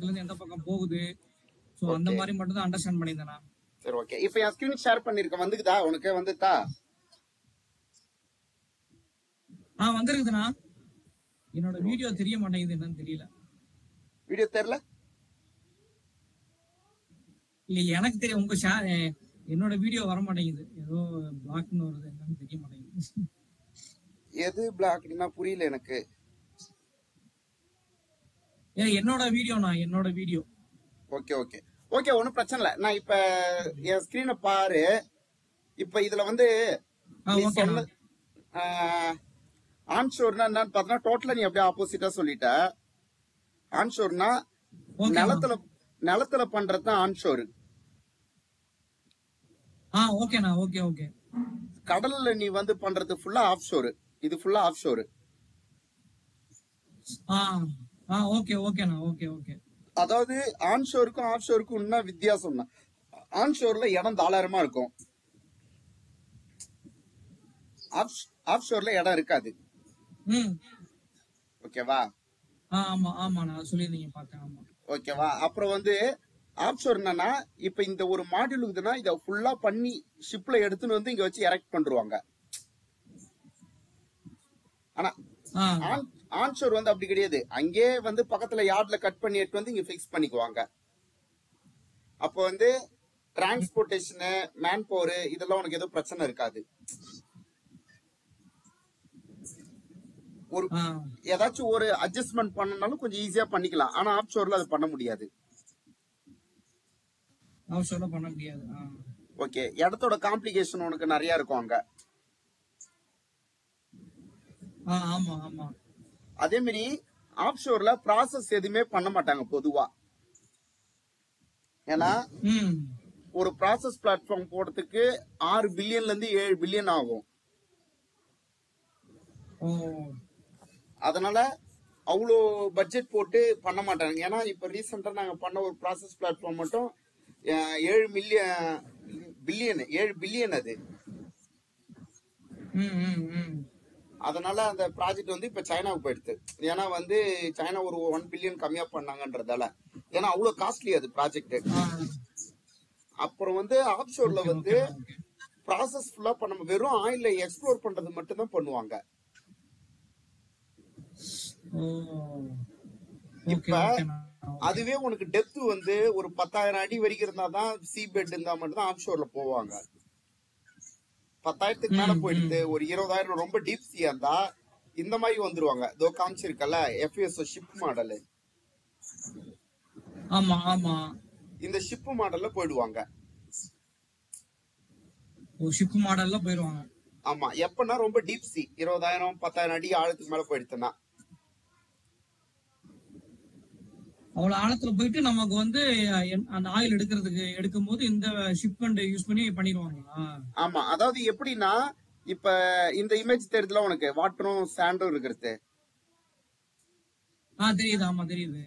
பக்கத்துல இருந்து எந்த பக்கம் போகுது. சோ அந்த ஓகே மாதிரி மட்டும் தான் அண்டர்ஸ்டாண்ட் பண்ணியிருந்தேன் நான். சரி ஓகே. இப்போ என் ஸ்கிரீன் ஷேர் பண்ணிருக்கேன், வந்துக்குதா உனக்கு? வந்துட்டா வந்திருக்குதுண்ணா. என்னோட வீடியோ தெரிய மாட்டேங்குது, என்னன்னு தெரியல. வீடியோ தெரியல? இல்ல எனக்கு தெரியும், உங்க என்னோட வீடியோ வர மாட்டேங்குது, ஏதோ பிளாக்னு வருது, என்னன்னு தெரிய மாட்டேங்குது. எது பிளாக்னா புரியல எனக்கு. என்னோட வீடியோ. ஓகே ஓகே ஓகே, ஒன்றும் பிரச்சனை இல்லை. நான் இப்ப என் ஸ்கிரீனை பாரு. இப்ப இதுல வந்து நீ சொன்ன ஆன்ஷோர்னா என்னன்னு பார்த்தா டோட்டலா நீ அப்படியே ஆப்போசிட்டா சொல்லிட்ட. ஆன்ஷோர்னா நிலத்துல பண்றதுதான் ஆன்ஷோர். ஓகேண்ணா. Okay okay. கடல்ல நீ வந்து பண்றது ஃபுல்லா ஆஃப் ஷோர். இது ஃபுல்லா ஆஃப் ஷோர். ஓகே ஓகேண்ணா. Okay okay. அதாவது ஆன்ஷோருக்கும் ஆஃப் ஷோருக்கும் என்ன வித்தியாசம்னா, ஆன்ஷோர்ல இடம் தாராளமா இருக்கும், ஆஃப் ஷோர்ல இடம் இருக்காது. ஓகேவா? ஆமா ஆமா, நான் சொல்லிருந்தீங்க பார்த்தேன். ஆமா ஓகேவா? அப்புறம் வந்து ஆஃப் ஷோர் என்னன்னா, இப்ப இந்த ஒரு மாடியூல் இருக்குதுன்னா இதை ஃபுல்லா பண்ணி ஷிப்ல எடுத்துன்னு வந்து இங்க வச்சு எரெக்ட் பண்றாங்க. ஆனா ஆன்ஷோர் வந்து அப்படி கிடையாது. அங்கே வந்து பக்கத்துல யார்ட்ல கட் பண்ணி எடுத்து வந்து இங்க பிக்ஸ் பண்ணிக்குவாங்க. அப்போ வந்து டிரான்ஸ்போர்டேஷனு, மேன் பவர் இதெல்லாம் உனக்கு எதுவும் பிரச்சனை இருக்காது. ஒரு ஏதாச்சும் ஒரு அட்ஜஸ்ட்மெண்ட் பண்ணனாலும் கொஞ்சம் ஈஸியா பண்ணிக்கலாம். ஆனா ஆஃப் ஷோர்ல அது பண்ண முடியாது. ஓகே, இடத்தோட காம்ப்ளிகேஷன் உனக்கு நிறைய இருக்கும் அங்க. ஆமா ஆமா. அதே மாதிரி ஆஃப் ஷோர்ல ப்ராசஸ் எதுவுமே பண்ண மாட்டாங்க பொதுவா. ஏன்னா ஒரு ப்ராசஸ் பிளாட்ஃபார்ம் போடுறதுக்கு 6 பில்லியன்ல இருந்து 7 பில்லியன் ஆகும். அதனால அவ்வளோ பட்ஜெட் போட்டு பண்ண மாட்டாங்க. ஏன்னா இப்ப ரீசெண்டா நாங்க பண்ண ஒரு ப்ராசஸ் பிளாட்ஃபார்ம் மட்டும் 7 பில்லியன் அது. அதனால அந்த ப்ராஜெக்ட் வந்து இப்ப சைனாவுக்கு போயிடுது. ஏன்னா வந்து சைனா ஒரு 1 பில்லியன் கம்மியா பண்ணாங்கன்றதால. ஏன்னா அவ்வளவு காஸ்ட்லி அது ப்ராஜெக்ட். அப்புறம் வந்து ஆஃப் ஷோர்ல வந்து ப்ராசஸ் ஃபுல்லா பண்ண வெறும் ஆயில எக்ஸ்ப்ளோர் பண்றது மட்டும் தான் பண்ணுவாங்க. இப்ப அதுவே உனக்கு டெப்த் வந்து ஒரு 10,000 அடி வரைக்கும் இருந்தாதான் சி பெட் இருந்தா மட்டும் தான் ஆஃப் ஷோர்ல போவாங்க. 10,000க்கு மேல போயிடுது, ஒரு 20,000 ரொம்ப டீப் சீயா இருந்தா இந்த மாதிரி வந்துருவாங்க. இதோ காமிச்சிருக்கல எஃப்எஸ்ஓ ஷிப் மாடல். ஆமா ஆமா, இந்த ஷிப் மாடல்ல போயிடுவாங்க. ஷிப் மாடல்ல போயிடுவாங்க. ஆமா, எப்பன்னா ரொம்ப டீப் சி 20,000 10,000 அடி ஆழத்துக்கு மேல போயிடுச்சுன்னா. அவ்வளவு ஆழத்துல போயிட்டு நமக்கு வந்து அந்த ஆயில் எடுக்கும் போது இந்த ஷிப்மெண்ட் யூஸ் பண்ணி பண்ணிடுவாங்களா? ஆமா, அதாவது எப்படின்னா இப்ப இந்த இமேஜ் தெரியுதுல உனக்கு, வாட்டரும் சாண்டும் இருக்கிறது. தெரியுது. ஆமா தெரியுது.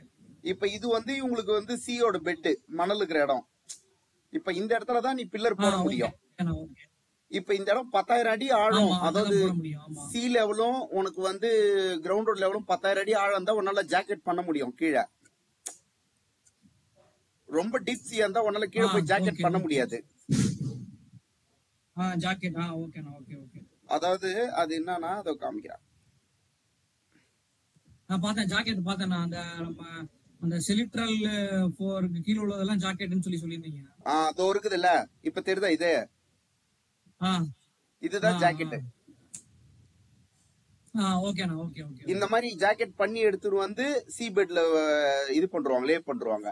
இப்ப இது வந்து இவங்களுக்கு வந்து சீயோட பெட், மணல் இருக்கிற இடம். இப்ப இந்த இடத்துலதான் நீ பில்லர் போட முடியும். இப்ப இந்த இடம் 10,000 அடி ஆழம். அதாவது சி லெவலும் உனக்கு வந்து கிரவுண்ட் ரோட் லெவலும் 10,000 அடி ஆழம் தான் உன்னால ஜாக்கெட் பண்ண முடியும் கீழே. ரொம்ப டீப் சி இருந்தா உன்னால கீழே போய் ஜாக்கெட் பண்ண முடியாது. அதாவது அது என்னன்னா அதை காமிக்கிறேன். நான் பார்த்தேன், ஜாக்கெட் பார்த்தேன். அந்த செலிட்ரல் போருக்கு கீழ உள்ளதெல்லாம் ஜாக்கெட்னு சொல்லிருந்தீங்க. அதோ இருக்குதுல்ல, இப்ப தெரியுதா இது? இதுதான் ஜாக்கெட். இந்த மாதிரி ஜாக்கெட் பண்ணி எடுத்துட்டு வந்து சி பெட்ல இது பண்றாங்க, லே பண்றாங்க.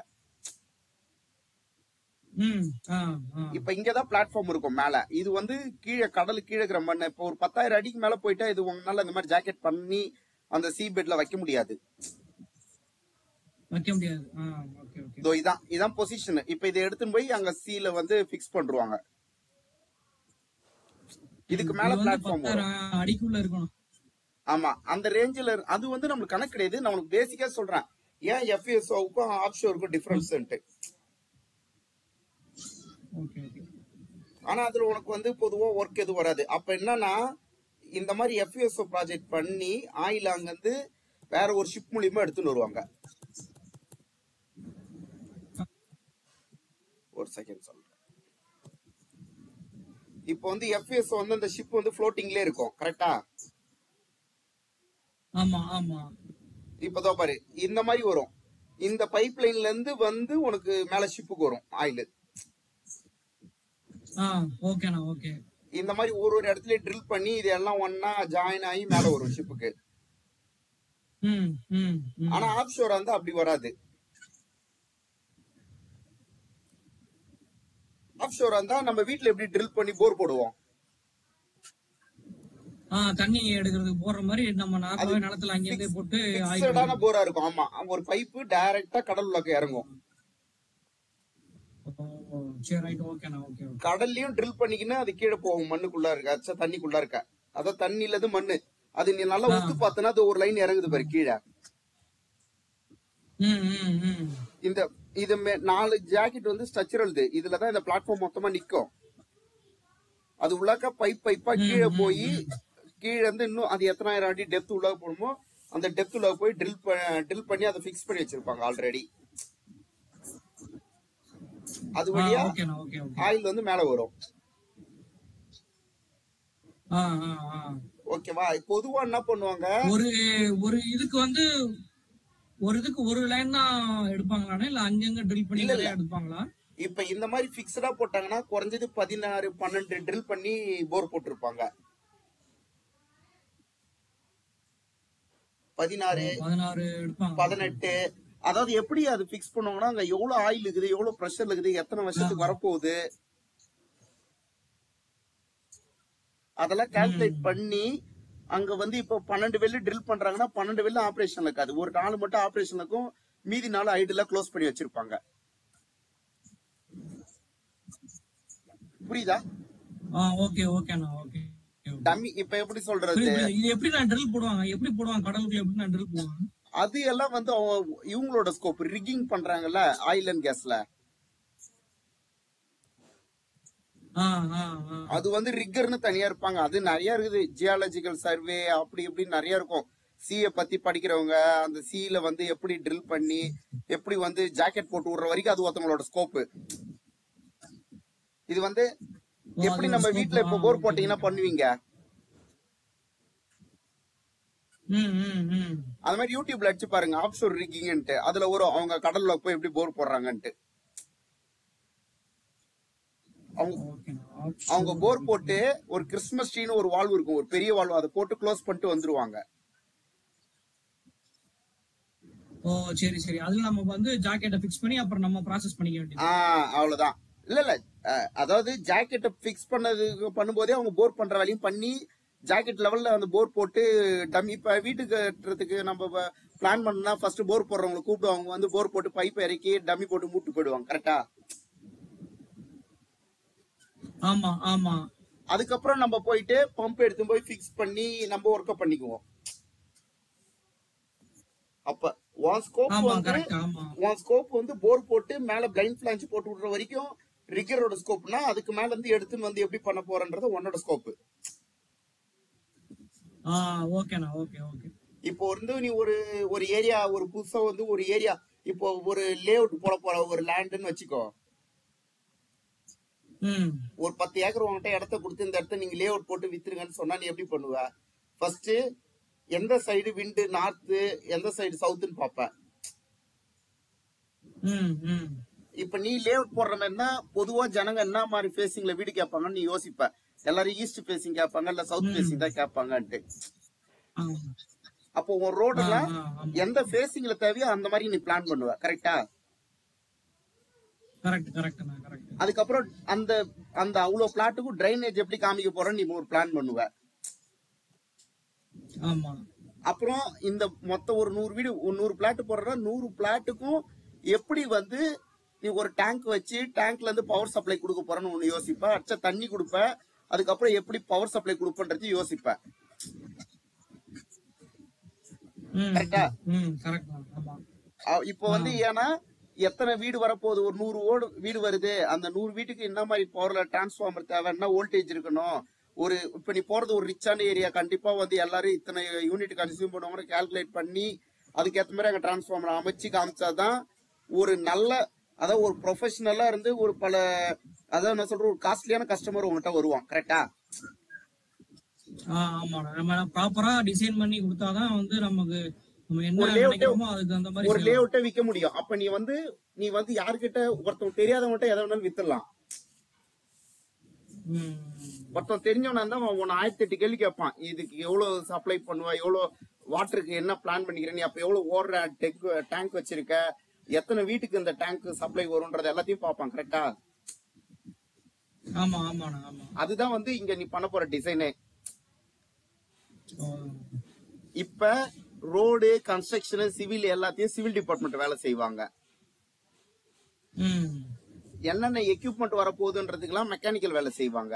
இப்ப இங்கதான் பிளாட்ஃபார்ம் இருக்கும் மேல. இது வந்து கீழே கடலுக்கு கீழே இருக்கிற மண். இப்ப ஒரு 10,000 அடிக்கு மேல போயிட்டா இது உங்களால இந்த மாதிரி ஜாக்கெட் பண்ணி அந்த சி பெட்ல வைக்க முடியாது. இதான் பொசிஷன். இப்ப இதை எடுத்துன்னு போய் அங்க சீல வந்து பிக்ஸ் பண்றாங்க. இதுக்கு மேல பிளாட்ஃபார்ம் அடிக்குள்ள இருக்கணும். ஆமா, அந்த ரேஞ்சில. அது வந்து நம்மளுக்கு கணக்கு கிடையாது. நான் உங்களுக்கு பேசிக்கா சொல்றேன் ஏன் எஃப்எஸ்ஓவுக்கும் ஆஃப் ஷோருக்கும் டிஃபரன்ஸ். ஆனா அதுல உனக்கு வந்து பொதுவா ஒர்க் எதுவும் வராது. அப்ப என்னன்னா இந்த மாதிரி எஃப்எஸ்ஓ ப்ராஜெக்ட் பண்ணி ஆயில் அங்க வந்து வேற ஒரு ஷிப் மூலியமா எடுத்துன்னு வருவாங்க. ஒரு செகண்ட் சொல்றேன். இப்போ வந்து எஃப்எஸ் வந்து அந்த ஷிப் வந்து ஃப்ளோட்டிங்ல இருக்கும் கரெக்டா? ஆமா ஆமா. இப்பதான் பாரு இந்த மாதிரி வரும். இந்த பைப் லைன்ல இருந்து வந்து உனக்கு மேல ஷிப்புக்கு வரும் ஆயில். ஓகேண்ணா ஓகே. இந்த மாதிரி ஒரு ஒரு இடத்துல ட்ரில் பண்ணி இதெல்லாம் ஒன்னா ஜாயின் ஆகி மேல வரும் ஷிப்புக்கு. ஆனா ஆஃப் ஷோரா இருந்தா அப்படி வராது. ஆஃப் ஷோரா இருந்தா நம்ம வீட்ல எப்படி ட்ரில் பண்ணி போர் போடுவோம், தண்ணி எடுக்கிறதுக்கு போற மாதிரி நம்ம நார்மலாவே நிலத்துல அங்கேயே போட்டு ஃபிக்ஸடான போரா இருக்கும். ஆமா, ஒரு பைப்பு டைரக்டா கடல் உள்ள இறங்கும். கடல்லையும் ட்ரில் பண்ணிக்கின்னு அது கீழே போகும், மண்ணுக்குள்ள இருக்க தண்ணிக்குள்ள இருக்க. அதான் தண்ணில இருந்து மண்ணு அது நீ நல்லா உத்து பார்த்தனா அது ஒரு லைன் இறங்குது பாரு கீழே. இந்த இது 4 ஜாக்கெட் வந்து ஸ்ட்ரக்சரல்து. இதுலதான் இந்த பிளாட்ஃபார்ம் மொத்தமா நிக்கும். அது உள்ளாக்க பைப் பைப்பா கீழே போய் கீழே இருந்து இன்னும் அது எத்தனாயிரம் அடி டெப்த் உள்ள போடுமோ அந்த டெப்த் உள்ள போய் ட்ரில் பண்ணி அதை பிக்ஸ் பண்ணி வச்சிருப்பாங்க ஆல்ரெடி. அது வழியா ஆயில் வந்து மேல வரும். ஓகேவா? பொதுவா என்ன பண்ணுவாங்க, ஒரு இதுக்கு வந்து ஒரு லைன் தான் எடுப்பாங்களா இல்ல அங்கங்க ட்ரில் பண்ணி எடுப்பாங்களா? இப்ப இந்த மாதிரி பிக்ஸ்டா போட்டாங்கன்னா குறைஞ்சது 16-12 ட்ரில் பண்ணி போர் போட்டிருப்பாங்க. 16-18. அதாவது எப்படி அது பிக்ஸ் பண்ணுவாங்கன்னா அங்க எவ்வளவு ஆயில் இருக்குது, எவ்வளவு பிரஷர் இருக்குது, எத்தனை வருஷத்துக்கு வரப்போகுது அதெல்லாம் கால்குலேட் பண்ணி அங்க வந்து இப்ப 12 வெள்ளு ட்ரில் பண்றாங்கன்னா 12 வெள்ளு ஆபரேஷன்ல இருக்காது. ஒரு 4 மட்டும் ஆபரேஷன் இருக்கும், மீதி 4 ஐடில் க்ளோஸ் பண்ணி வச்சிருப்பாங்க. புரியுதா? ஓகே ஓகேண்ணா ஓகே. டம்மி இப்ப எப்படி சொல்றது, எப்படி நான் ட்ரில் போடுவாங்க, எப்படி போடுவாங்க கடலுக்குள்ள, எப்படி நான் ட்ரில் போடுவாங்க? அது எல்லாம் வந்து இவங்களோட ஸ்கோப். ரிக்கிங் பண்றாங்கல்ல ஆயில் அண்ட் கேஸ்ல, அது வந்து ரிக்கர்னு தனியா இருப்பாங்க. அது நிறைய இருக்குது, ஜியாலஜிக்கல் சர்வே அப்படி இப்படி நிறைய இருக்கும். சீயை பத்தி படிக்கிறவங்க அந்த சீல வந்து எப்படி ட்ரில் பண்ணி எப்படி வந்து ஜாக்கெட் போட்டு விடுற வரைக்கும் அது ஒருத்தவங்களோட ஸ்கோப்பு. இது வந்து எப்படி நம்ம வீட்டுல இப்ப போர் போட்டீங்கன்னா பண்ணுவீங்க, அது மாதிரி யூடியூப்ல அடிச்சு பாருங்க ஆப்ஷோர் ரிக்கிங்ன்ட்டு. அதுல ஒரு அவங்க கடல்ல போய் எப்படி போர் போடுறாங்கன்ட்டு. அவங்க போர் போட்டு ஒரு கிறிஸ்மஸ் ட்ரீன்னு ஒரு வால்வு இருக்கும், ஒரு பெரிய வால்வு, அதை போட்டு க்ளோஸ் பண்ணிட்டு வந்துருவாங்க. ஓ சரி சரி. அதுல நம்ம வந்து ஜாக்கெட்டை ஃபிக்ஸ் பண்ணி அப்புறம் நம்ம ப்ராசஸ் பண்ணிக்க வேண்டியது. அவ்வளவுதான். இல்ல அதாவது ஜாக்கெட்டை ஃபிக்ஸ் பண்ணும்போதே அவங்க போர் பண்ற வேலையும் பண்ணி ஜாக்கெட் லெவல்ல அந்த போர் போட்டு டம்மி. இப்ப வீட்டுக்கு கட்டுறதுக்கு நம்ம பிளான் பண்ணா ஃபர்ஸ்ட் போர் போடுறவங்களை கூப்பிட்டு அவங்க வந்து போர் போட்டு பைப் இறக்கி டம்மி போட்டு மூட்டு போயிடுவாங்க. கரெக்டா? ஆமா ஆமா. அதுக்கப்புறம் நம்ம போயிட்டு பம்ப் எடுத்து போய் ஃபிக்ஸ் பண்ணி நம்ம ஒர்க் பண்ணிக்குவோம். அப்ப உன் ஸ்கோப் வந்து போர் போட்டு மேல பிளைண்ட் பிளான்ச் போட்டு விடுற வரைக்கும் ரிகரோட ஸ்கோப்னா, அதுக்கு மேல இருந்து எடுத்துன்னு வந்து எப்படி பண்ண போறன்றது உன்னோட ஸ்கோப். ஓகேண்ணா ஓகே ஓகே. இப்போ வந்து நீ ஒரு ஏரியா, ஒரு புதுசா வந்து ஒரு ஏரியா, இப்போ ஒரு லே அவுட் போட போற ஒரு லேண்ட்னு வச்சுக்கோ. ஒரு 10 ஏக்கர் உங்ககிட்ட இடத்த கொடுத்து இந்த இடத்த நீங்க லே அவுட் போட்டு வித்துருங்கன்னு சொன்னா நீ எப்படி பண்ணுவ? ஃபர்ஸ்ட் எந்த சைடு விண்டு, நார்த் எந்த சைடு சவுத்னு பாப்ப. இப்ப நீ லே அவுட் போடுற மாதிரினா பொதுவா ஜனங்க என்ன மாதிரி ஃபேசிங்ல வீடு கேட்பாங்கன்னு நீ யோசிப்ப. எல்லாரும் ஈஸ்ட் ஃபேசிங் கேட்பாங்க, இல்ல சவுத் ஃபேசிங் தான் கேட்பாங்கன்ட்டு. அப்போ ஒரு ரோடுலாம் எந்த ஃபேசிங்ல தேவையோ அந்த மாதிரி நீ பிளான் பண்ணுவ. கரெக்டா? அதுக்கப்புறம் அந்த அந்த அவ்வளவு பிளாட்டுக்கும் டிரைனேஜ் எப்படி காமிக்க போறன்னு நீ ஒரு பிளான் பண்ணுவ. அப்புறம் இந்த மொத்தம் ஒரு 100 வீடு 100 பிளாட் போடுற 100 பிளாட்டுக்கும் எப்படி வந்து நீ ஒரு டேங்க் வச்சு டேங்க்ல இருந்து பவர் சப்ளை கொடுக்க போறன்னு ஒண்ணு யோசிப்ப. அச்சா தண்ணி கொடுப்ப, அதுக்கப்புறம் எப்படி பவர் சப்ளை கொடுப்பன்றது யோசிப்ப. கரெக்டா? இப்போ வந்து ஏன்னா எத்தனை வீடு வரப்போகுது, ஒரு 100 வீடு வருது, அந்த 100 வீட்டுக்கு என்ன மாதிரி பவர்ல டிரான்ஸ்பார்மர் தேவை, என்ன வோல்டேஜ் இருக்கணும், ஒரு இப்ப நீ போறது ஒரு ரிச்சான ஏரியா, கண்டிப்பா வந்து எல்லாரும் இத்தனை யூனிட் கன்சியூம் பண்ணுவாங்க கால்குலேட் பண்ணி அதுக்கேற்ற மாதிரி அங்க டிரான்ஸ்பார்மர் அமைச்சு காமிச்சாதான் ஒரு நல்ல அதாவது ஒரு ப்ரொஃபஷனலா இருந்து ஒரு பல, அதாவது நான் சொல்றேன், ஒரு காஸ்ட்லியான கஸ்டமர் உங்ககிட்ட வருவான், கரெக்டா? ஆமாண்ணா, நம்ம ப்ராப்பரா டிசைன் பண்ணி கொடுத்தாதான் வந்து நமக்கு நம்ம என்ன ஒரு லேஅவுட்டே நினைக்கிறோமோ அதுக்கு அந்த மாதிரி ஒரு செய்யலாம். லேஅவுட்டை விற்க முடியும். அப்ப நீ வந்து யாருக்கிட்ட, ஒருத்தவங்க தெரியாதவங்கிட்ட எதை வேணாலும் வித்துடலாம். ஒருத்தன் தெரிஞ்சவனா இருந்தா அவன் 1008 கேள்வி கேட்பான். இதுக்கு எவ்வளவு சப்ளை பண்ணுவா, எவ்வளவு வாட்டருக்கு என்ன பிளான் பண்ணிக்கிற, நீ அப்ப எவ்வளவு ஓடுற டேங்க் வச்சிருக்க, எத்தனை வீட்டுக்கு இந்த டேங்க் சப்ளை வரும்ன்றது எல்லாத்தையும் பார்ப்பான், கரெக்டா? ஆமா ஆமாண்ணா, ஆமா. அதுதான் வந்து இங்க நீ பண்ண போற டிசைனே. இப்ப ரோடு கன்ஸ்ட்ரக்ஷன் சிவில் எல்லாத்தையும் சிவில் டிபார்ட்மெண்ட் வேலை செய்வாங்க. என்னென்ன எக்யூப்மெண்ட் வரப்போகுதுன்றதுக்கெல்லாம் மெக்கானிக்கல் வேலை செய்வாங்க.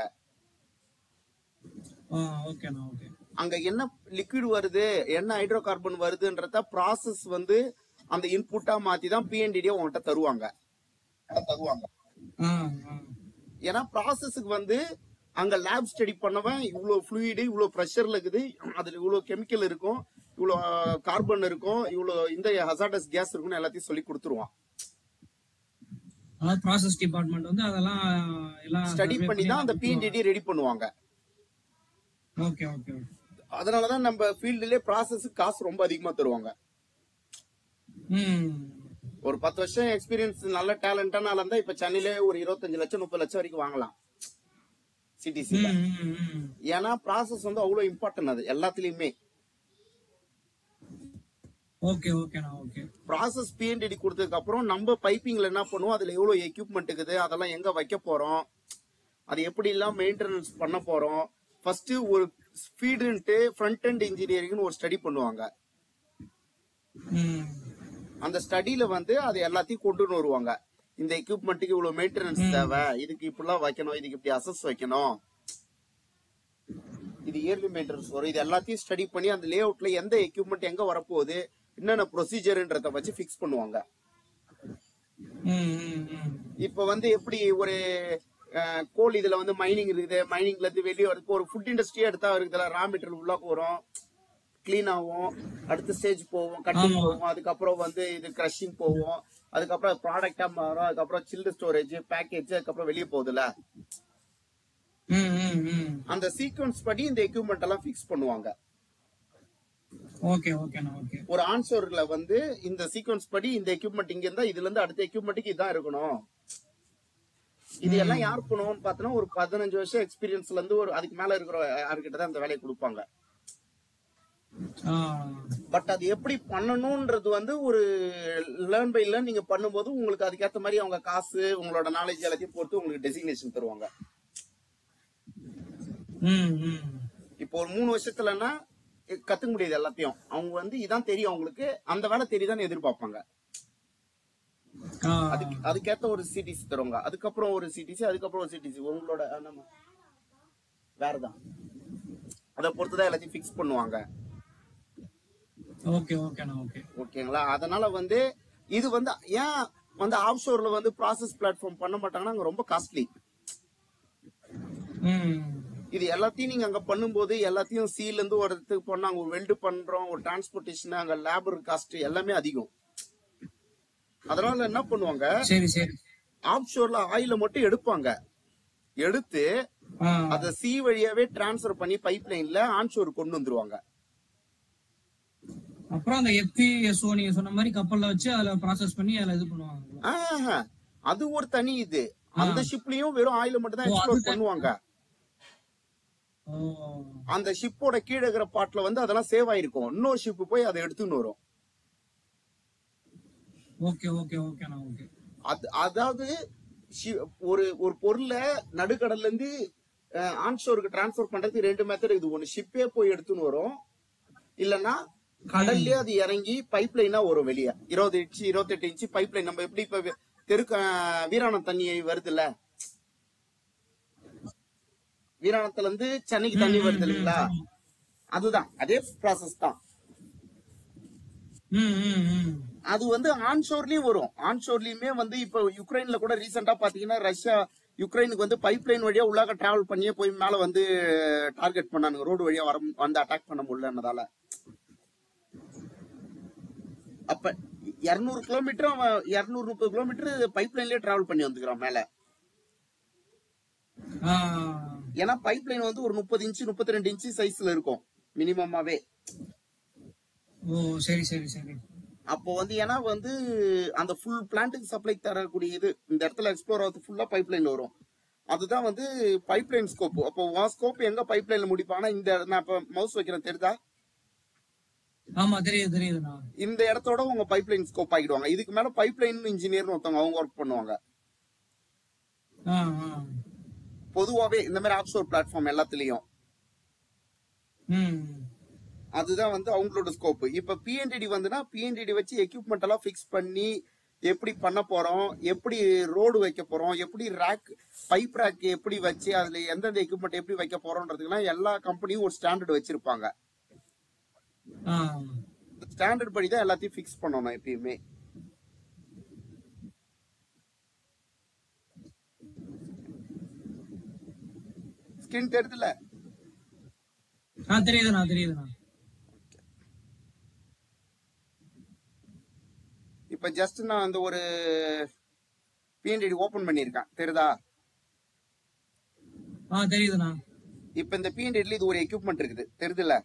அங்க என்ன லிக்விட் வருது, என்ன ஹைட்ரோ கார்பன் வருதுன்றத ப்ராசஸ் வந்து அந்த இன்புட்டா மாத்தி தான் பிஎன்டிடி உங்ககிட்ட தருவாங்க. ஏன்னா ப்ராசஸுக்கு வந்து அங்க லேப் ஸ்டடி பண்ணவன் இவ்வளவு ஃப்ளூயிடு, இவ்வளவு ப்ரெஷர்ல இருக்குது, அதுல இவ்வளவு கெமிக்கல் இருக்கும், இவ்வளவு கார்பன் இருக்கும், இவ்வளவு இந்த ஹசார்டஸ் கேஸ் இருக்கும்னு எல்லாத்தையும் சொல்லி கொடுத்துருவான். ப்ராசஸ் டிபார்ட்மெண்ட் வந்து அதெல்லாம் எல்லாம் ஸ்டடி பண்ணி தான் அந்த பிஎன்டிடி ரெடி பண்ணுவாங்க. Okay okay. அதனாலதான் நம்ம ஃபீல்டுலயே ப்ராசஸ் காசு ரொம்ப அதிகமா தருவாங்க. ஒரு 10 வருஷம் எக்ஸ்பீரியன்ஸ் நல்ல டேலண்டான ஆளா இருந்தா இப்ப சென்னையில ஒரு 25 லட்சம் 30 லட்சம் வரைக்கும் வாங்கலாம் சிடிசில. ஏன்னா ப்ராசஸ் வந்து அவ்வளவு இம்பார்ட்டன்ட் அது எல்லாத்துலயுமே. ஓகே ஓகேண்ணா, ஓகே. ப்ராசஸ் பிஎன்டிடி கொடுத்ததுக்கு அப்புறம் நம்ம பைப்பிங்ல என்ன பண்ணுவோம், அதுல எவ்வளவு எக்யூப்மெண்ட் இருக்குது, அதெல்லாம் எங்க வைக்க போறோம், அது எப்படி எல்லாம் மெயின்டெனன்ஸ் பண்ண போறோம். ஃபர்ஸ்ட் ஒரு ஃபீடுன்ட்டு ஃப்ரண்ட் எண்ட் இன்ஜினியரிங்னு ஒரு ஸ்டடி பண்ணுவாங்க. அந்த ஸ்டடியில வந்து அது எல்லாத்தையும் கொண்டு வருவாங்க. இந்த எக்யூப்மெண்ட்டுக்கு இவ்வளவு மெயின்டெனன்ஸ் தேவை, இதுக்கு இப்படிலாம் வைக்கணும், இதுக்கு இப்படி அசஸ் வைக்கணும், இது இயர்லி மெயின்டெனன்ஸ் வரும். இது எல்லாத்தையும் ஸ்டடி பண்ணி அந்த லே அவுட்ல எந்த எக்யூப்மெண்ட் எங்க வரப்போகுது, என்னென்ன ப்ரொசீஜர்ன்றத வச்சு பிக்ஸ் பண்ணுவாங்க. இப்ப வந்து எப்படி ஒரு கோல் இதுல வந்து மைனிங் இருக்குது, மைனிங்ல இருந்து வெளியே வரதுக்கு ஒரு ஃபுட் இண்டஸ்ட்ரியா எடுத்தா இருக்குதுல, ரா மெட்டீரியல் உள்ள வரும், கிளீன் ஆகும், அடுத்த ஸ்டேஜ் போவோம், கட்டிங் போவோம், அதுக்கப்புறம் வந்து இது கிரஷிங் போவோம், அதுக்கப்புறம் ப்ராடக்டா மாறும், அதுக்கப்புறம் சில்டு ஸ்டோரேஜ், பேக்கேஜ், அதுக்கப்புறம் வெளியே போகுதுல. அந்த சீக்வன்ஸ் படி இந்த எக்யூப்மெண்ட் எல்லாம் பிக்ஸ் பண்ணுவாங்க. ஓகே ஓகேண்ணா, ஓகே. ஒரு ஆன்சர்ல வந்து இந்த சீக்வன்ஸ் படி இந்த எக்யூப்மெண்ட் இங்க இருந்தா இதுல இருந்து அடுத்த எக்யூப்மெண்ட்டுக்கு இதான் இருக்கணும். இது எல்லாம் யார் பண்ணுவோம்னு பார்த்தோன்னா ஒரு 15 வருஷம் எக்ஸ்பீரியன்ஸ்ல இருந்து ஒரு அதுக்கு மேல இருக்கிற யாருக்கிட்ட தான் அந்த வேலையை கொடுப்பாங்க. பட் அது எப்படி பண்ணணும்ன்றது வந்து ஒரு லேர்ன் பை லேர்ன் நீங்க பண்ணும்போது உங்களுக்கு அதுக்கேற்ற மாதிரி அவங்க காசு, உங்களோட நாலேஜ் எல்லாத்தையும் பொறுத்து உங்களுக்கு டெசிக்னேஷன் தருவாங்க. இப்போ ஒரு 3 வருஷத்துலன்னா கத்துக்க முடியாது எல்லாத்தையும். அவங்க வந்து இதான் தெரியும், அவங்களுக்கு அந்த வேலை தெரியுதான்னு எதிர்பார்ப்பாங்க. அதுக்கேற்ற ஒரு சிடிசி தருவாங்க, அதுக்கப்புறம் ஒரு சிடிசி, அதுக்கப்புறம் ஒரு சிடிசி, உங்களோட வேறதான் அதை பொறுத்துதான் எல்லாத்தையும் பிக்ஸ் பண்ணுவாங்க. ஓகேங்களா? அதனால வந்து இது வந்து ஏன் வந்து ஆஃப்ஷோர்ல வந்து ப்ராசஸ் பிளாட்ஃபார்ம் பண்ண மாட்டாங்கன்னா அங்க ரொம்ப காஸ்ட்லி. இது எல்லாத்தையும் நீங்க அங்க பண்ணும்போது எல்லாத்தையும் சீல இருந்து ஒரு இடத்துக்கு போனா அங்க ஒரு வெல்டு பண்றோம், ஒரு டிரான்ஸ்போர்டேஷன், அங்க லேபர் காஸ்ட் எல்லாமே அதிகம். அதனால என்ன பண்ணுவாங்க, ஆஃப்ஷோர்ல ஆயில மட்டும் எடுப்பாங்க, எடுத்து அத சி வழியாவே டிரான்ஸ்பர் பண்ணி பைப் லைன்ல ஆன்ஷோர் கொண்டு வந்துருவாங்க. அப்புறம் அந்த எஃபிஎஸ்ஓ நீங்க சொன்ன மாதிரி கப்பல்ல வச்சு அதுல ப்ராசஸ் பண்ணி அதுல இது பண்ணுவாங்க. அது ஒரு தனி இது. அந்த ஷிப்லயும் வெறும் ஆயில மட்டும் தான் எக்ஸ்ப்ளோர் பண்ணுவாங்க. அந்த ஷிப்போட கீழே இருக்கிற பாட்ல வந்து அதெல்லாம் சேவ் ஆயிருக்கும், இன்னொரு ஷிப் போய் அதை எடுத்துன்னு வரும். அதாவது ஒரு பொருளை நடுக்கடல்ல இருந்து ஆன்ஷோருக்கு டிரான்ஸ்பர் பண்றதுக்கு 2 மெத்தட் இது. ஒன்னு ஷிப்பே போய் எடுத்துன்னு வரும், இல்லன்னா கடல்லே அது இறங்கி பைப் லைனா வரும் வெளியே. 20 இன்ச்சு 28 இன்ச்சு பைப் லைன். நம்ம எப்படி இப்ப தெருக்கு வீராணம் தண்ணி வருது இல்ல, வீராணத்துல இருந்து சென்னைக்கு தண்ணி வருது இல்லைங்களா, அதுதான் அதே ப்ராசஸ் தான். அது வந்து ஆன்ஷோர்லயும் வரும். ஆன்ஷோர்லயுமே வந்து இப்ப யுக்ரைன்ல கூட ரீசெண்டா பாத்தீங்கன்னா ரஷ்யா யுக்ரைனுக்கு வந்து பைப் லைன் வழியா உள்ளாக டிராவல் பண்ணியே போய் மேல வந்து டார்கெட் பண்ணானுங்க, ரோடு வழியா வந்து அட்டாக் பண்ண முடியலன்னதால. அப்ப 200 கிலோமீட்டர் அவன் 230 கிலோமீட்டர் பைப் லைன்லயே டிராவல் பண்ணி வந்துக்கிறான் மேல. ஏன்னா பைப் லைன் வந்து ஒரு 30 இன்ச்சு 32 இன்ச்சு சைஸ்ல இருக்கும் மினிமமாவே. ஓ சரி சரி சரி. அப்போ வந்து ஏன்னா வந்து அந்த ஃபுல் பிளான்ட்டுக்கு சப்ளை தரக்கூடிய இது இந்த இடத்துல எக்ஸ்ப்ளோர் ஆகுது ஃபுல்லா பைப் லைன் வரும். அதுதான் வந்து பைப் லைன் ஸ்கோப். அப்போ உன் ஸ்கோப் எங்க பைப் லைன்ல முடிப்பானா இந்த நான் இப்ப மவுஸ் வைக்கிறேன் தெரியுதா? ஆமா தெரியுது தெரியுதுண்ணா. இந்த இடத்தோட உங்க பைப் லைன் ஸ்கோப் ஆகிடுவாங்க. இதுக்கு மேல பைப் லைன் இன்ஜினியர்னு ஒருத்தவங்க அவங்க ஒர்க் பண்ணுவாங்க. பொதுவாவே இந்த மாதிரி ஆப்ஷோர் பிளாட்ஃபார்ம் எல்லாத்துலயும் அதுதான் வந்து அவங்களோட ஸ்கோப். இப்ப பிஎன்டிடி வந்துன்னா பிஎன்டிடி வச்சு எக்யூப்மெண்ட் எல்லாம் பிக்ஸ் பண்ணி எப்படி பண்ண போறோம், எப்படி ரோடு வைக்க போறோம், எப்படி ரேக் பைப் ரேக் எப்படி வச்சு அதுல எந்தெந்த எக்யூப்மெண்ட் எப்படி வைக்க போறோம்ன்றதுக்குலாம் எல்லா கம்பெனியும் ஒரு ஸ்டாண்டர்ட் வச்சிருப்பாங்க. ஸ்டாண்டர்ட் படி தான் எல்லாத்தையும் பிக்ஸ் பண்ணணும் எப்பயுமே. ஸ்கின் தெரியுதுல? தெரியுதுண்ணா தெரியுதுண்ணா. இப்ப ஜஸ்ட் நான் அந்த ஒரு பிஎன்டிடி ஓபன் பண்ணிருக்கேன் தெரியுதா? தெரியுதுண்ணா. இப்ப இந்த பிஎன்டிடில இது ஒரு எக்யூப்மெண்ட் இருக்குது தெரியுதுல?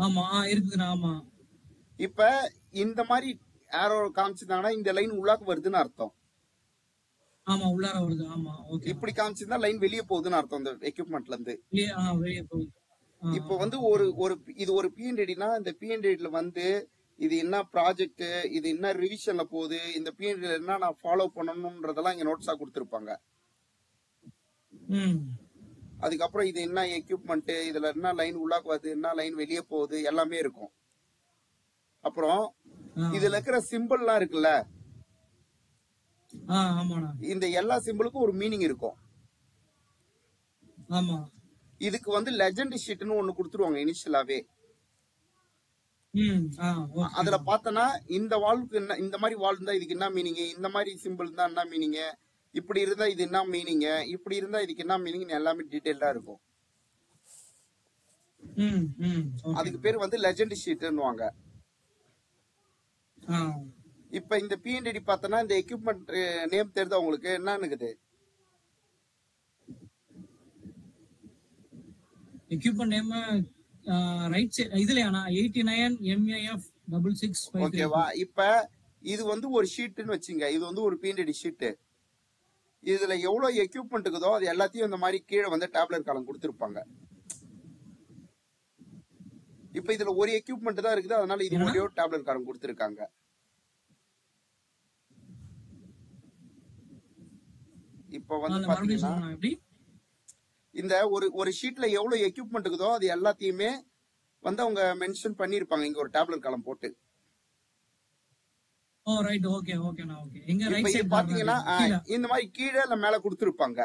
ஆமா இருக்குதுண்ணா. ஆமா இப்ப இந்த மாதிரி ஏரோ காமிச்சிருந்தாங்கன்னா இந்த லைன் உள்ளாக்கு வருதுன்னு அர்த்தம். ஆமா உள்ளார வருது. ஆமா ஓகே. இப்படி காமிச்சிருந்தா லைன் வெளியே போகுதுன்னு அர்த்தம் இந்த எக்யூப்மெண்ட்ல இருந்து. வெளியே போகுது. இப்போ வந்து ஒரு இது ஒரு பிஎன்டிடினா இந்த பிஎன்டிடில வந்து இது என்ன ப்ராஜெக்ட், இது என்ன ரிவிஷன்ல போகுது, இந்த பிஎன்டிடில என்ன நான் ஃபாலோ பண்ணணும்ன்றதெல்லாம் இங்க நோட்ஸா கொடுத்துருப்பாங்க. அதுக்கப்புறம் இது என்ன எக்யூப்மெண்ட், இதுல என்ன லைன் உள்ளாக்கு வருது, என்ன லைன் வெளியே போகுது எல்லாமே இருக்கும். அப்புறம் இதுல இருக்கிற சிம்பிள்லாம் இருக்குல்ல, இந்த எல்லா சிம்பிளுக்கும் ஒரு மீனிங் இருக்கும். ஆமா இதுக்கு வந்து லெஜெண்ட் ஷீட்னு ஒண்ணு கொடுத்துருவாங்க இனிஷியலாவே. அதுல பார்த்தனா இந்த வால்வுக்கு என்ன இந்த மாதிரி வால்வ் இருந்தா இதுக்கு என்ன மீனிங், இந்த மாதிரி சிம்பிள் இருந்தா என்ன மீனிங், இப்படி இருந்தா இது என்ன மீனிங், இப்படி இருந்தா இதுக்கு என்ன மீனிங் எல்லாமே டீடைலா இருக்கும். அதுக்கு பேர் வந்து லெஜெண்ட் ஷீட்னுவாங்க. இப்ப இந்த பிஎன்டிடி பார்த்தனா இந்த எக்யூப்மெண்ட் நேம் தெரியுதா உங்களுக்கு என்னன்னு? எக்யூப்மெண்ட் நேம் ரைட் சைடு இதுலயானா 89 MAF 6653. ஓகேவா? இப்ப இது வந்து ஒரு ஷீட்னு வச்சுங்க. இது வந்து ஒரு பிஎன்டிடி ஷீட். இதுல எவ்வளவு எக்யூப்மெண்ட் இருக்குதோ அது எல்லாத்தையும் இந்த மாதிரி கீழே வந்து டேப்லெட் காலம் கொடுத்திருப்பாங்க. இப்ப இதுல ஒரு எக்யூப்மெண்ட் தான் இருக்குது, அதனால இது ஒரே ஒரு டேப்லெட் காலம் கொடுத்திருக்காங்க. இப்ப வந்து பாத்தீங்கன்னா இந்த ஒரு ஷீட்ல எவ்வளவு எக்யூப்மெண்ட் இருக்குதோ அது எல்லாத்தையுமே வந்து அவங்க மென்ஷன் பண்ணிருப்பாங்க இங்க ஒரு டேப்லெட் காலம் போட்டு. ரைட் ஓகே ஓகேண்ணா ஓகே. எங்க ரைட் சைடு பாத்தீங்கன்னா இந்த மாதிரி கீழே இல்ல மேல கொடுத்திருப்பாங்க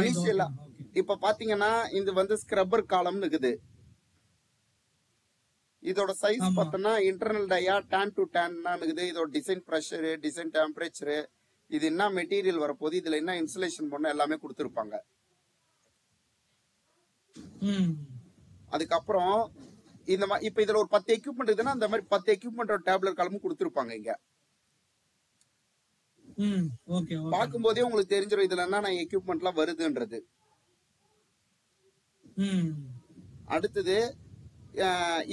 இனிஷியலா. இப்ப பாத்தீங்கன்னா இது வந்து ஸ்க்ரப்பர் காலம்னு இருக்குது. இதோட சைஸ் பார்த்தோம்னா இன்டர்னல் டயா tan to tan இருக்குது. இதோட டிசைன் பிரஷர், டிசைன் டெம்பரேச்சர், இது என்ன மெட்டீரியல் வரப்போது, இதுல என்ன இன்சுலேஷன் பண்ண எல்லாமே கொடுத்திருப்பாங்க. அதுக்கப்புறம் இந்த மாதிரி இப்ப இதுல ஒரு 10 எக்யூப்மெண்ட் இருக்குன்னா அந்த மாதிரி 10 எக்யூப்மெண்டோட டேப்லெட் காலமும் கொடுத்திருப்பாங்க இங்க. பார்க்கும் போதே உங்களுக்கு தெரிஞ்சிடும் இதுல என்ன எக்யூப்மெண்ட் எல்லாம் வருதுன்றது. அடுத்தது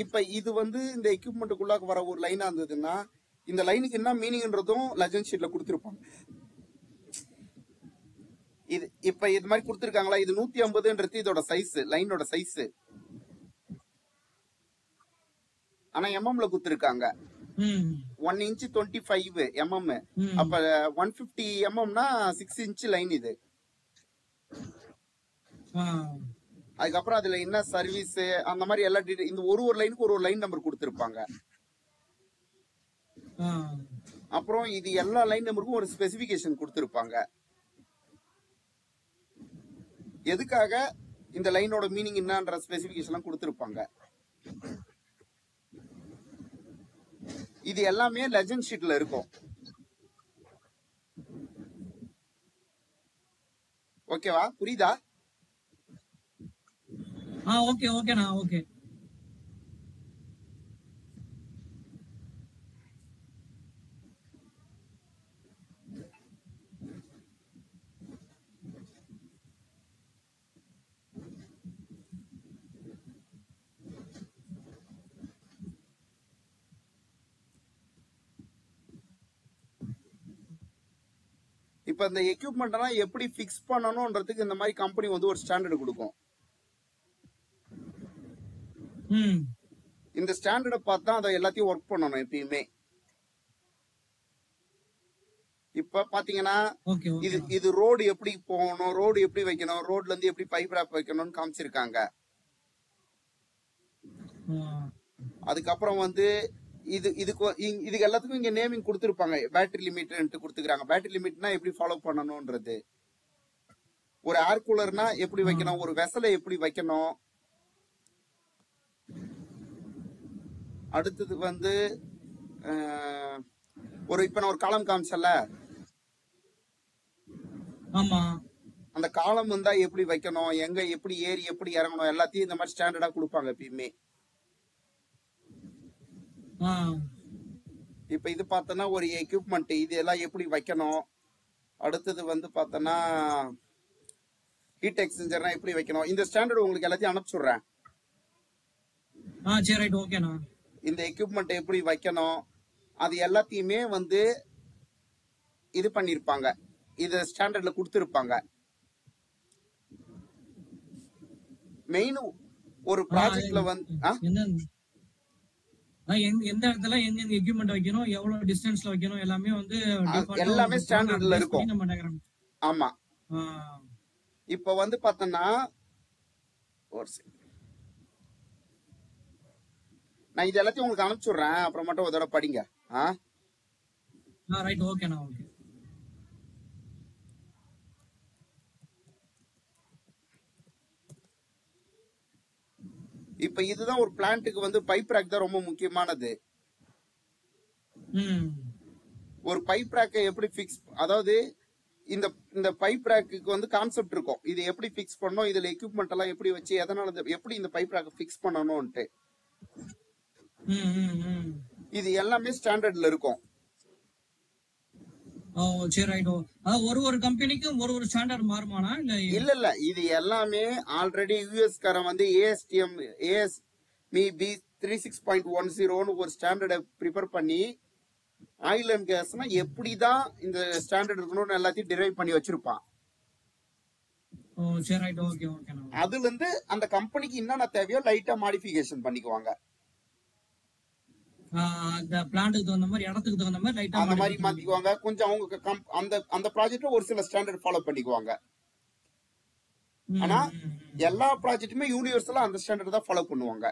இப்ப இது வந்து இந்த எக்யூப்மெண்ட்டுக்குள்ளாக வர ஒரு லைனா இருந்ததுன்னா இந்த லைனுக்கு என்ன மீனிங்ன்றதும் லெஜெண்ட் ஷீட்ல கொடுத்திருப்பாங்க. இது இப்ப இது மாதிரி கொடுத்திருக்காங்களா, இது 150ன்றது இதோட சைஸ், லைனோட சைஸ். ஆனா எம்எம்ல கொடுத்திருக்காங்க 1 inch 25 mm. அப்ப 150 mmனா 6 inch லைன் இது. அதுக்கப்புறம் அதுல என்ன சர்வீஸ் அந்த மாதிரி எல்லா இந்த ஒரு லைனுக்கு ஒரு லைன் நம்பர் கொடுத்திருப்பாங்க. அப்புறம் இது எல்லா லைன் நம்பருக்கும் ஒரு ஸ்பெசிபிகேஷன் கொடுத்திருப்பாங்க. எதுக்காக இந்த லைனோட மீனிங் என்னன்ற ஸ்பெசிபிகேஷன் கொடுத்திருப்பாங்க. இது எல்லாமே லெஜெண்ட் ஷீட்ல இருக்கும். ஓகேவா? புரியுதா? ஓகே ஓகேண்ணா ஓகே. இப்ப இந்த எக்யூப்மெண்ட்லாம் எப்படி பிக்ஸ் பண்ணணும்ன்றதுக்கு இந்த மாதிரி கம்பெனி வந்து ஒரு ஸ்டாண்டர்ட் கொடுக்கும். இந்த ஸ்டாண்டர்டை பார்த்து தான் அதை எல்லாத்தையும் ஒர்க் பண்ணணும் எப்பயுமே. இப்ப பாத்தீங்கன்னா இது ரோடு எப்படி போகணும், ரோடு எப்படி வைக்கணும், ரோட்ல இருந்து எப்படி பைப் ராப் வைக்கணும்னு காமிச்சிருக்காங்க. அதுக்கப்புறம் வந்து இதுக்கு எல்லாத்துக்கும் இங்க நேமிங் கொடுத்துருப்பாங்க. பேட்டரி லிமிட் கொடுத்துக்கிறாங்க. பேட்டரி லிமிட்னா எப்படி ஃபாலோ பண்ணணும்ன்றது, ஒரு ஏர் கூலர்னா எப்படி வைக்கணும், ஒரு வெசலை எப்படி வைக்கணும். அடுத்தது வந்து இப்ப நான் ஒரு காலம் காமிச்சல, அந்த காலம் வந்தா எப்படி வைக்கணும், எங்க எப்படி ஏறி எப்படி இறங்கணும், எல்லாத்தையும் இந்த மாதிரி ஸ்டாண்டர்டா கொடுப்பாங்க எப்பயுமே. இப்ப இது பார்த்தோன்னா ஒரு எக்யூப்மெண்ட், இது எல்லாம் எப்படி வைக்கணும். அடுத்தது வந்து பார்த்தோன்னா ஹீட் எக்ஸ்சேஞ்சர்னா எப்படி வைக்கணும். இந்த ஸ்டாண்டர்ட் உங்களுக்கு எல்லாத்தையும் அனுப்பிச்சுடுறேன். இந்த எக்யூப்மெண்ட் எப்படி வைக்கணும் அது எல்லாத்தையுமே வந்து இது பண்ணிருப்பாங்க, இது ஸ்டாண்டர்ட்ல கொடுத்திருப்பாங்க. மெயின் ஒரு ப்ராஜெக்ட்ல வந்து எந்த இடத்துல எந்த எக்யூப்மெண்ட் வைக்கணும், எவ்வளவு டிஸ்டன்ஸ்ல வைக்கணும், எல்லாமே வந்து எல்லாமே ஸ்டாண்டர்ட்ல இருக்கும். ஆமா. இப்ப வந்து பார்த்தோம்னா நான் இது எல்லாத்தையும் உங்களுக்கு அனுப்பிச்சுடுறேன், அப்புறம் மட்டும் ஒரு தடவை படிங்க. இப்ப இதுதான் ஒரு பிளான்ட்டுக்கு வந்து பைப் ரேக் தான் ரொம்ப முக்கியமானது. ஒரு பைப் ரேக்கை எப்படி பிக்ஸ், அதாவது இந்த பைப் ரேக்கு வந்து கான்செப்ட் இருக்கும், இது எப்படி பிக்ஸ் பண்ணணும், இதுல எக்யூப்மெண்ட் எல்லாம் எப்படி வச்சு எதனால எப்படி இந்த பைப் ரேக்கை பிக்ஸ் பண்ணணும்ட்டு இது எல்லாமே ஸ்டாண்டர்ட்ல இருக்கும். ஒரு கம்பெனிக்கும் ஒரு ஸ்டாண்டர்ட் மாறுமானா? இல்ல இது எல்லாமே ஆல்ரெடி யுஎஸ் காரன் வந்து ASME B36.10 ஒரு ஸ்டாண்டர்டை ப்ரிப்பேர் பண்ணி ஆயில் அண்ட் கேஸ்னா எப்படிதான் இந்த ஸ்டாண்டர்ட் இருக்கணும்னு எல்லாத்தையும் டிரைவ் பண்ணி வச்சிருப்பான். அதுல இருந்து அந்த கம்பெனிக்கு என்னென்ன தேவையோ லைட்டா மாடிஃபிகேஷன் பண்ணிக்குவாங்க. அந்த பிளான்ட்க்கு தகுந்த மாதிரி, இடத்துக்கு தகுந்த மாதிரி லைட்டா அந்த மாதிரி மாத்திக்குவாங்க. கொஞ்சம் அவங்க அந்த ப்ராஜெக்ட்ல ஒரு சில ஸ்டாண்டர்ட் ஃபாலோ பண்ணிக்குவாங்க. ஆனா எல்லா ப்ராஜெக்ட்டுமே யூனிவர்சலா அந்த ஸ்டாண்டர்ட் தான் ஃபாலோ பண்ணுவாங்க.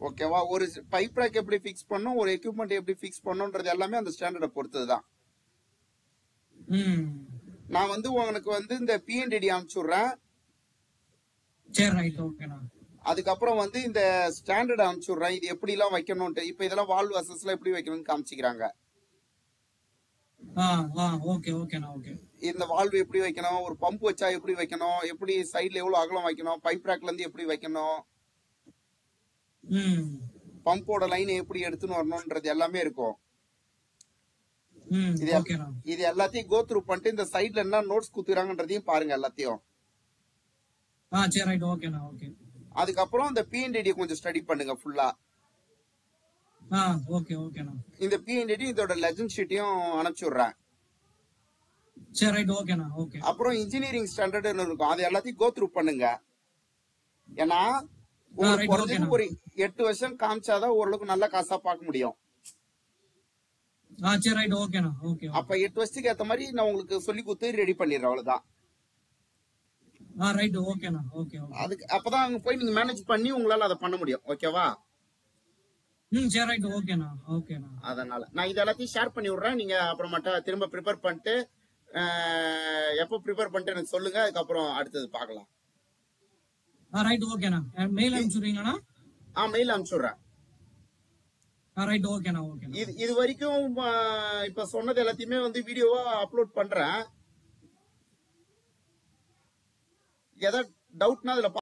ஓகேவா? ஒரு பைப் ரேக் எப்படி ஃபிக்ஸ் பண்ணனும், ஒரு எக்யூப்மெண்ட் எப்படி ஃபிக்ஸ் பண்ணனும்ன்றது எல்லாமே அந்த ஸ்டாண்டர்டை பொறுத்ததுதான். நான் வந்து உங்களுக்கு வந்து இந்த P&D அனுப்பிச்சுடுறேன். அதுக்கப்புறம் வந்து இந்த ஸ்டாண்டர்ட் அனுப்பிச்சுடுறேன், இது எப்படி எல்லாம் வைக்கணும்ட்டு. இப்ப இதெல்லாம் வால்வ் அசஸ்ல எப்படி வைக்கணும்னு காமிச்சிக்கிறாங்க. இந்த வால்வ் எப்படி வைக்கணும், ஒரு பம்ப் வச்சா எப்படி வைக்கணும், எப்படி சைட்ல எவ்வளவு அகலம் வைக்கணும், பைப் ரேக்ல இருந்து எப்படி வைக்கணும், பம்போட லைன் எப்படி எடுத்துன்னு வரணும்ன்றது எல்லாமே இருக்கும். இது எல்லாத்தையும் கோ த்ரூ பண்ணிட்டு இந்த சைட்ல என்ன நோட்ஸ் குடுத்துறாங்கன்றதையும் பாருங்க எல்லாத்தையும். அதுக்கப்புறம் இந்த P&D கொஞ்சம் ஸ்டடி பண்ணுங்க ஃபுல்லா. இந்த P&D இதோட லெஜண்ட் ஷீட்டையும் அனுப்பிச்சுடுறேன். அப்புறம் இன்ஜினியரிங் ஸ்டாண்டர்ட் இருக்கும், அது எல்லாத்தையும் கோ த்ரூ பண்ணுங்க. ஏன்னா ஒரு 8 வருஷம் காமிச்சாதான் ஓரளவுக்கு நல்ல காசா பார்க்க முடியும். அப்ப 8 வருஷத்துக்கு ஏத்த மாதிரி நான் உங்களுக்கு சொல்லி கொடுத்து ரெடி பண்ணிடுறேன், அவ்வளவுதான். அதுக்கு அப்பதான் அங்க போய் நீங்க மேனேஜ் பண்ணி உங்களால அதை பண்ண முடியும். ஓகேவா? அதனால நான் இது எல்லாத்தையும் ஷேர் பண்ணி விடுறேன். நீங்க அப்புறமாட்டா திரும்ப ப்ரிப்பேர் பண்ணிட்டு எப்போ ப்ரிப்பேர் பண்ணிட்டு எனக்கு சொல்லுங்க. அதுக்கப்புறம் அடுத்தது பார்க்கலாம். மெயில் அனுப்பிச்சுடுறேன். இது வரைக்கும் இப்ப சொன்னது எல்லாத்தையுமே வந்து வீடியோவா அப்லோட் பண்றேன். ஏதாவது டவுட்னா அதுல